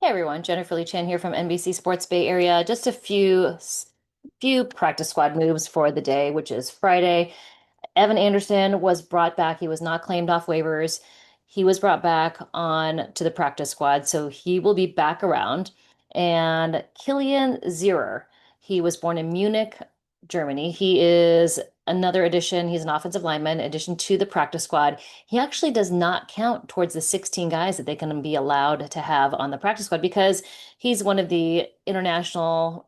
Hey everyone, Jennifer Lee Chan here from NBC Sports Bay Area. Just a few practice squad moves for the day, which is Friday. Evan Anderson was brought back. He was not claimed off waivers. He was brought back on to the practice squad, so he will be back around. And Kilian Zierer, he was born in Munich, Germany. He is another addition. He's an offensive lineman, addition to the practice squad. He actually does not count towards the 16 guys that they can be allowed to have on the practice squad because he's one of the international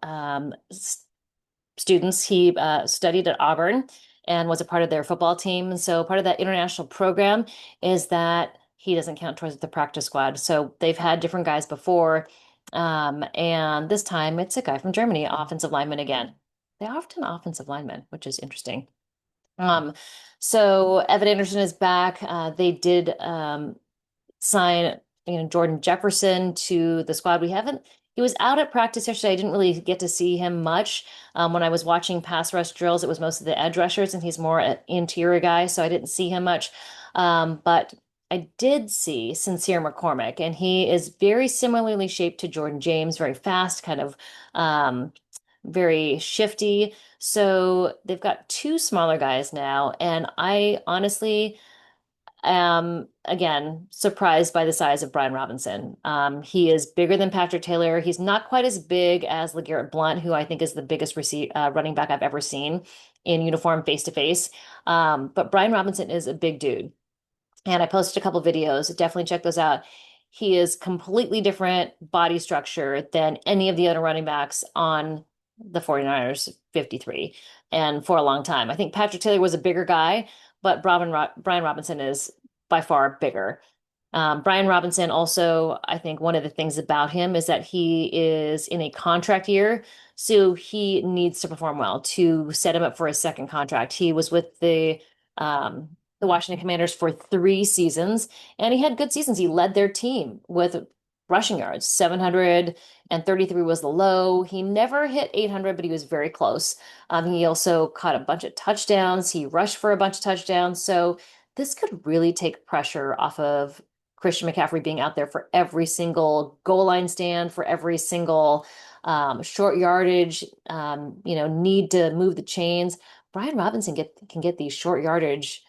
students. He studied at Auburn and was a part of their football team. And so part of that international program is that he doesn't count towards the practice squad. So they've had different guys before. And this time it's a guy from Germany, offensive lineman again. They are often offensive linemen, which is interesting. Um, so Evan Anderson is back. They did sign, Jordan Jefferson to the squad. He was out at practice yesterday. I didn't really get to see him much. When I was watching pass rush drills, it was most of the edge rushers, and he's more an interior guy, so I didn't see him much. But I did see Sincere McCormick, and he is very similarly shaped to Jordan James, very fast, kind of very shifty. So they've got two smaller guys now, and I honestly am again surprised by the size of Brian Robinson. He is bigger than Patrick Taylor. He's not quite as big as LeGarrette Blount, who I think is the biggest running back I've ever seen in uniform face to face. But Brian Robinson is a big dude. And I posted a couple videos. Definitely check those out. He is completely different body structure than any of the other running backs on the 49ers 53 and for a long time. I think Patrick Taylor was a bigger guy, but Brian Robinson is by far bigger. Brian Robinson also, I think one of the things about him is that he is in a contract year, so he needs to perform well to set him up for a second contract. He was with the Washington Commanders for 3 seasons, and he had good seasons. He led their team with rushing yards. 733 was the low. He never hit 800, but he was very close. He also caught a bunch of touchdowns. He rushed for a bunch of touchdowns. So this could really take pressure off of Christian McCaffrey being out there for every single goal line stand, for every single short yardage, need to move the chains. Brian Robinson can get these short yardage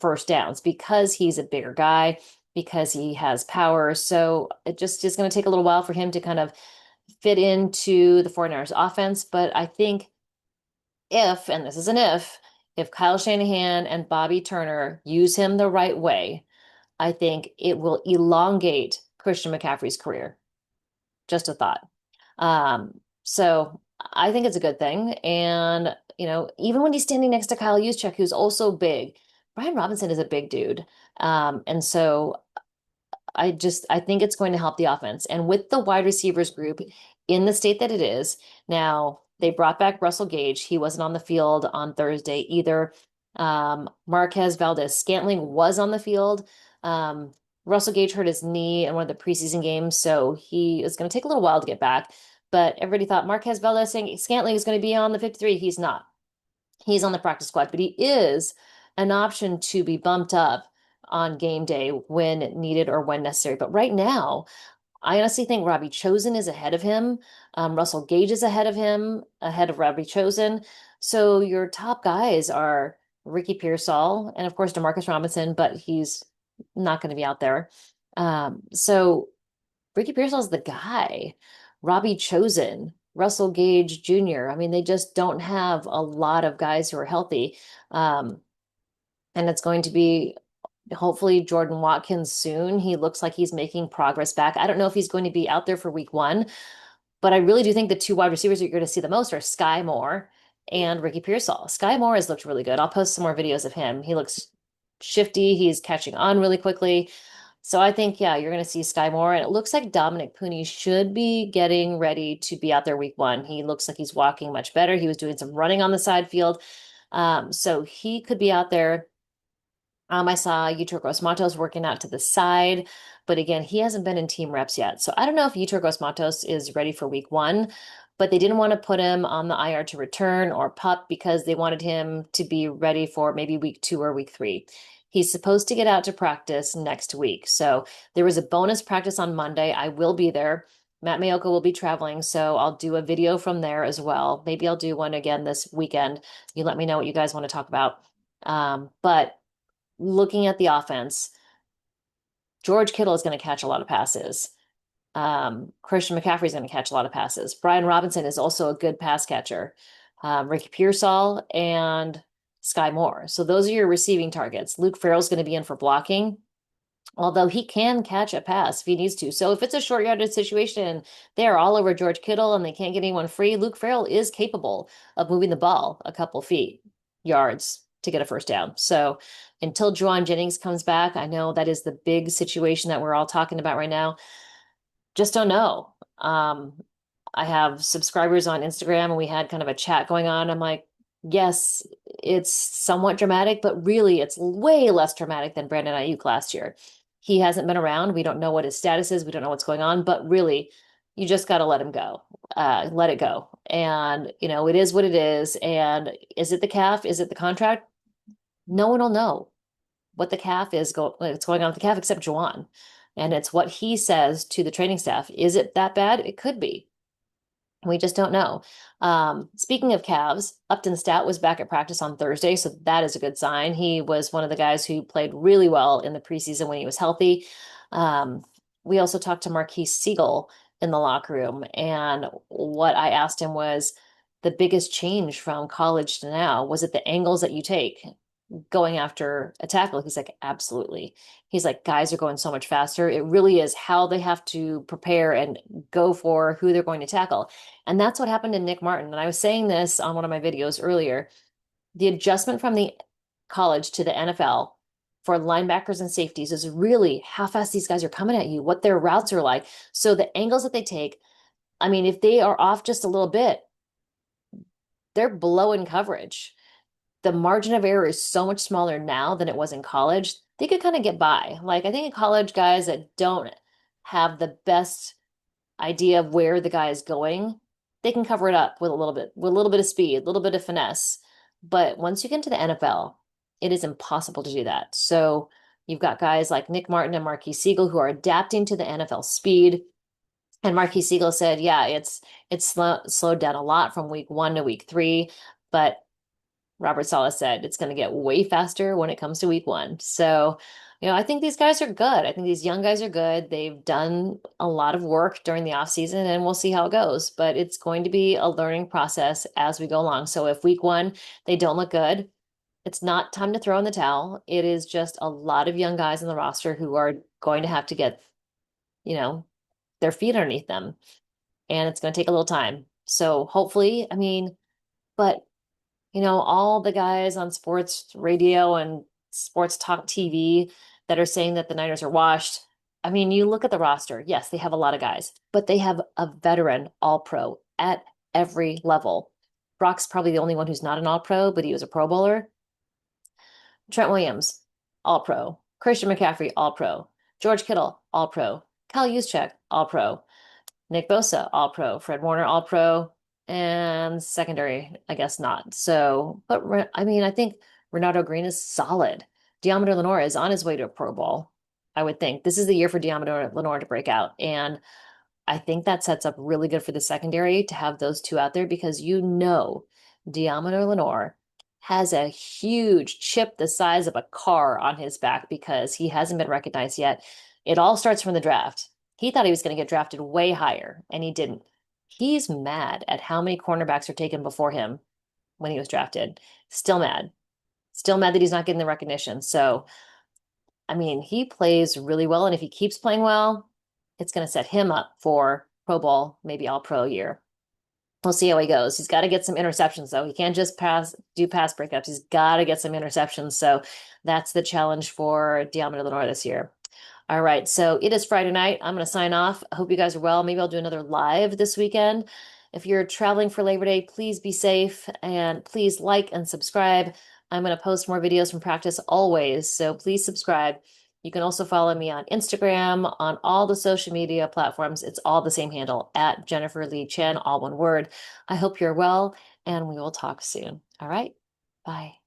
first downs because he's a bigger guy, because he has power. So it just is going to take a little while for him to kind of fit into the 49ers offense. But I think and this is an if Kyle Shanahan and Bobby Turner use him the right way, I think it will elongate Christian McCaffrey's career. Just a thought. So I think it's a good thing. And, even when he's standing next to Kyle Juszczyk, who's also big, Brian Robinson is a big dude. And so I think it's going to help the offense. And with the wide receivers group in the state that it is, now they brought back Russell Gage. He wasn't on the field on Thursday either. Marquez Valdes-Scantling was on the field. Russell Gage hurt his knee in one of the preseason games, so he is going to take a little while to get back. But everybody thought Marquez Valdes-Scantling is going to be on the 53. He's not. He's on the practice squad, but he is an option to be bumped up on game day when needed or when necessary. But right now, I honestly think Robbie Chosen is ahead of him. Russell Gage is ahead of him, ahead of Robbie Chosen. So your top guys are Ricky Pearsall and of course Demarcus Robinson, but he's not going to be out there. So Ricky Pearsall is the guy. Robbie Chosen, Russell Gage Jr. I mean, they just don't have a lot of guys who are healthy. And it's going to be hopefully Jordan Watkins soon. He looks like he's making progress back. I don't know if he's going to be out there for week 1, but I really do think the two wide receivers that you're going to see the most are Sky Moore and Ricky Pearsall. Sky Moore has looked really good. I'll post some more videos of him. He looks shifty. He's catching on really quickly. So I think, yeah, you're going to see Sky Moore. And it looks like Dominic Pooney should be getting ready to be out there week 1. He looks like he's walking much better. He was doing some running on the side field. So he could be out there. I saw Yetur Gross-Matos working out to the side, but again, he hasn't been in team reps yet. So I don't know if Yetur Gross-Matos is ready for week 1, but they didn't want to put him on the IR to return or pup because they wanted him to be ready for maybe week 2 or week 3. He's supposed to get out to practice next week. So there was a bonus practice on Monday. I will be there. Matt Maiocco will be traveling, so I'll do a video from there as well. Maybe I'll do one again this weekend. You let me know what you guys want to talk about. But looking at the offense, George Kittle is going to catch a lot of passes. Christian McCaffrey is going to catch a lot of passes. Brian Robinson is also a good pass catcher. Ricky Pearsall and Sky Moore. So those are your receiving targets. Luke Farrell's going to be in for blocking, although he can catch a pass if he needs to. So if it's a short yardage situation, they are all over George Kittle and they can't get anyone free. Luke Farrell is capable of moving the ball a couple feet, yards to get a first down. So until Juwan Jennings comes back, I know that is the big situation that we're all talking about right now. Just don't know. I have subscribers on Instagram and we had kind of a chat going on. I'm like, yes, it's somewhat dramatic, but really it's way less dramatic than Brandon Ayuk last year. He hasn't been around. We don't know what his status is. We don't know what's going on, but really, you just got to let him go. Let it go. And, it is what it is. And is it the calf? Is it the contract? No one will know what the calf is what's going on with the calf except Juwan. And it's what he says to the training staff. Is it that bad? It could be. We just don't know. Speaking of calves, Upton Stout was back at practice on Thursday, so that is a good sign. He was one of the guys who played really well in the preseason when he was healthy. We also talked to Marquise Siegel in the locker room, and what I asked him was the biggest change from college to now. Was it the angles that you take going after a tackle? He's like, absolutely. He's like, guys are going so much faster. It really is how they have to prepare and go for who they're going to tackle. And that's what happened to Nick Martin. And I was saying this on one of my videos earlier. The adjustment from the college to the NFL for linebackers and safeties is really how fast these guys are coming at you, what their routes are like. So the angles that they take, I mean, if they are off just a little bit, they're blowing coverage. The margin of error is so much smaller now than it was in college. They could kind of get by. Like, I think in college, guys that don't have the best idea of where the guy is going, they can cover it up with a little bit of speed, a little bit of finesse. But once you get into the NFL, it is impossible to do that. So you've got guys like Nick Martin and Marquise Siegel who are adapting to the NFL speed. And Marquise Siegel said, yeah, it's slowed down a lot from week 1 to week 3, but Robert Saleh said it's going to get way faster when it comes to week 1. So, I think these guys are good. I think these young guys are good. They've done a lot of work during the offseason and we'll see how it goes. But it's going to be a learning process as we go along. So if week 1 they don't look good, it's not time to throw in the towel. It is just a lot of young guys in the roster who are going to have to get, their feet underneath them. And it's going to take a little time. So hopefully, but all the guys on sports radio and sports talk TV that are saying that the Niners are washed. You look at the roster. Yes, they have a lot of guys, but they have a veteran all-pro at every level. Brock's probably the only one who's not an all-pro, but he was a Pro Bowler. Trent Williams, all-pro. Christian McCaffrey, all-pro. George Kittle, all-pro. Kyle Juszczyk, all-pro. Nick Bosa, all-pro. Fred Warner, all-pro. And secondary, I guess not. So, but I think Renato Green is solid. Deommodore Lenoir is on his way to a Pro Bowl, I would think. This is the year for Deommodore Lenoir to break out. And I think that sets up really good for the secondary to have those two out there because Deommodore Lenoir has a huge chip the size of a car on his back because he hasn't been recognized yet. It all starts from the draft. He thought he was going to get drafted way higher, and he didn't. He's mad at how many cornerbacks are taken before him when he was drafted. Still mad. Still mad that he's not getting the recognition. So, he plays really well. And if he keeps playing well, it's going to set him up for Pro Bowl, maybe all pro year. We'll see how he goes. He's got to get some interceptions, though. He can't just do pass breakups. He's got to get some interceptions. So that's the challenge for Deommodore Lenoir this year. All right, so it is Friday night. I'm going to sign off. I hope you guys are well. Maybe I'll do another live this weekend. If you're traveling for Labor Day, please be safe and please like and subscribe. I'm going to post more videos from practice always, so please subscribe. You can also follow me on Instagram, on all the social media platforms. It's all the same handle, at Jennifer Lee Chen, all one word. I hope you're well, and we will talk soon. All right, bye.